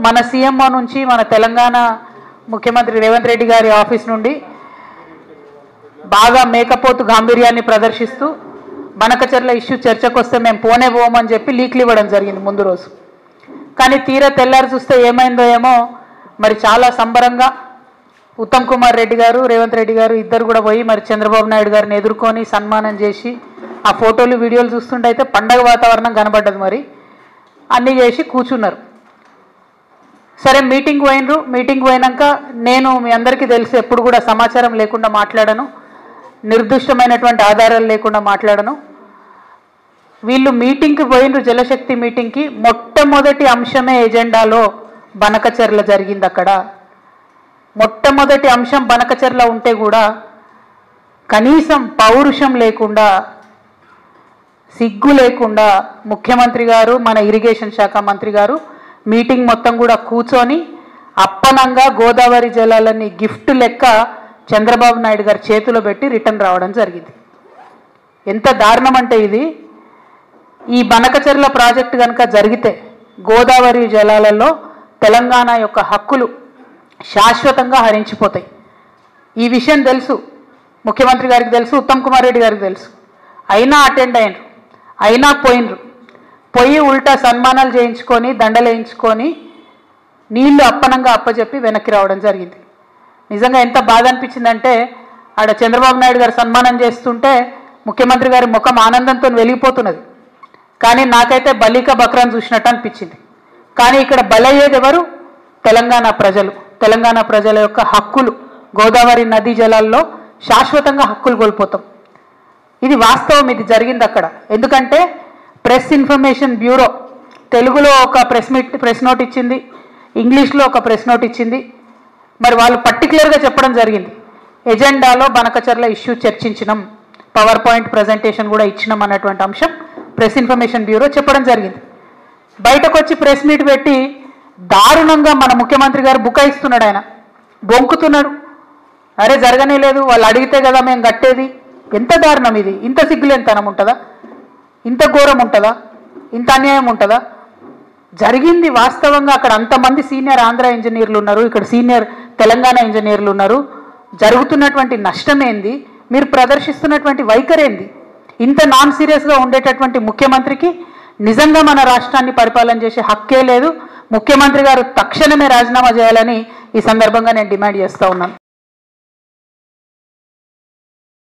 మన సీఎంఓ నుంచి మన తెలంగాణ ముఖ్యమంత్రి రేవంత్ రెడ్డి గారి ఆఫీస్ నుండి బాగా మేకపోతు గాంభీర్యాన్ని ప్రదర్శిస్తూ బనకచెర్ల ఇష్యూ చర్చకు వస్తే మేము పోమని చెప్పి లీక్లు ఇవ్వడం జరిగింది ముందు రోజు. కానీ తీరా తెల్లారి చూస్తే ఏమైందో ఏమో మరి చాలా సంబరంగా ఉత్తమ్ కుమార్ రెడ్డి గారు రేవంత్ రెడ్డి గారు ఇద్దరు కూడా పోయి మరి చంద్రబాబు నాయుడు గారిని ఎదుర్కొని సన్మానం చేసి ఆ ఫోటోలు వీడియోలు చూస్తుంటే అయితే పండగ వాతావరణం కనబడ్డది. మరి అన్నీ చేసి కూర్చున్నారు. సరే మీటింగ్ పోయినాక నేను మీ అందరికీ తెలిసి ఎప్పుడు కూడా సమాచారం లేకుండా మాట్లాడను, నిర్దిష్టమైనటువంటి ఆధారాలు లేకుండా మాట్లాడను. వీళ్ళు మీటింగ్కి పోయినరు, జలశక్తి మీటింగ్కి. మొట్టమొదటి అంశమే ఎజెండాలో బనకచెర్ల జరిగింది. అక్కడ మొట్టమొదటి అంశం బనకచెర్ల ఉంటే కూడా కనీసం పౌరుషం లేకుండా, సిగ్గు లేకుండా ముఖ్యమంత్రి గారు, మన ఇరిగేషన్ శాఖ మంత్రి గారు మీటింగ్ మొత్తం కూడా కూర్చొని అప్పనంగా గోదావరి జలాలని గిఫ్ట్ లెక్క చంద్రబాబు నాయుడు గారి చేతిలో పెట్టి రిటర్న్ రావడం జరిగింది. ఎంత దారుణం అంటే ఇది, ఈ బనకచెర్ల ప్రాజెక్టు కనుక జరిగితే గోదావరి జలాలలో తెలంగాణ యొక్క హక్కులు శాశ్వతంగా హరించిపోతాయి. ఈ విషయం తెలుసు ముఖ్యమంత్రి గారికి, తెలుసు ఉత్తమ్ కుమార్ రెడ్డి గారికి తెలుసు. అయినా అటెండ్ అయినరు, అయినా పోయి ఉల్టా సన్మానాలు చేయించుకొని దండలు వేయించుకొని నీళ్లు అప్పనంగా అప్పచెప్పి వెనక్కి రావడం జరిగింది. నిజంగా ఎంత బాధ అనిపించిందంటే ఆడ చంద్రబాబు నాయుడు గారు సన్మానం చేస్తుంటే ముఖ్యమంత్రి గారి ముఖం ఆనందంతో వెలిగిపోతున్నది. కానీ నాకైతే బలిక బక్రాన్ చూసినట్టు అనిపించింది. కానీ ఇక్కడ బలయ్యేది ఎవరు? తెలంగాణ ప్రజలు. తెలంగాణ ప్రజల యొక్క హక్కులు, గోదావరి నదీ జలాల్లో శాశ్వతంగా హక్కులు కోల్పోతాం. ఇది వాస్తవం, ఇది జరిగింది అక్కడ. ఎందుకంటే ప్రెస్ ఇన్ఫర్మేషన్ బ్యూరో తెలుగులో ఒక ప్రెస్ నోట్ ఇచ్చింది, ఇంగ్లీష్లో ఒక ప్రెస్ నోట్ ఇచ్చింది. మరి వాళ్ళు పర్టికులర్గా చెప్పడం జరిగింది, ఎజెండాలో బనకచెర్ల ఇష్యూ చర్చించినాం, పవర్ పాయింట్ ప్రజెంటేషన్ కూడా ఇచ్చినాం అన్నటువంటి అంశం ప్రెస్ ఇన్ఫర్మేషన్ బ్యూరో చెప్పడం జరిగింది. బయటకు వచ్చి ప్రెస్ మీట్ పెట్టి దారుణంగా మన ముఖ్యమంత్రి గారు బుకాయిస్తున్నాడు, ఆయన బొంకుతున్నాడు. అరే జరగనే లేదు, వాళ్ళు అడిగితే కదా మేము కట్టేది. ఎంత దారుణం ఇది! ఇంత సిగ్గులేనితనం ఉంటుందా? ఇంత ఘోరం ఉంటుందా? ఇంత అన్యాయం ఉంటుందా? జరిగింది వాస్తవంగా. అక్కడ అంతమంది సీనియర్ ఆంధ్ర ఇంజనీర్లు ఉన్నారు, ఇక్కడ సీనియర్ తెలంగాణ ఇంజనీర్లు ఉన్నారు. జరుగుతున్నటువంటి నష్టమేంది, మీరు ప్రదర్శిస్తున్నటువంటి వైఖరేంది? ఇంత నాన్ సీరియస్గా ఉండేటటువంటి ముఖ్యమంత్రికి నిజంగా మన రాష్ట్రాన్ని పరిపాలన చేసే హక్కే లేదు. ముఖ్యమంత్రి గారు తక్షణమే రాజీనామా చేయాలని ఈ సందర్భంగా నేను డిమాండ్ చేస్తూ ఉన్నాను.